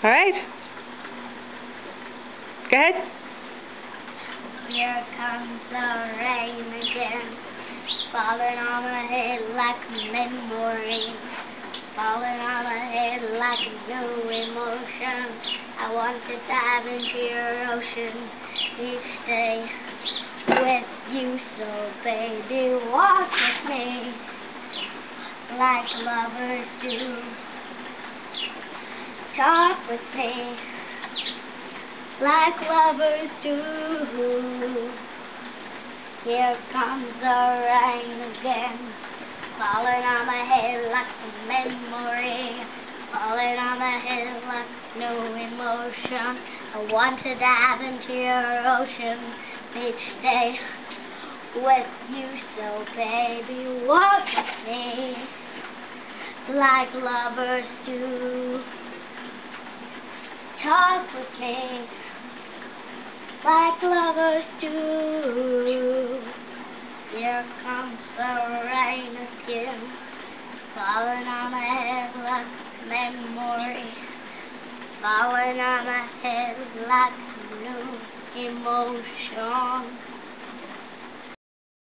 All right. Go ahead. Here comes the rain again, falling on my head like a memory, falling on my head like a new emotion. I want to dive into your ocean each day with you, so baby, walk with me like lovers do. Talk with me like lovers do. Here comes the rain again, falling on my head like a memory, falling on my head like no emotion. I want to dive into your ocean each day with you, so baby, walk with me like lovers do. Talk with me like lovers do. Here comes the rain again, falling on my head like memory, falling on my head like new emotion.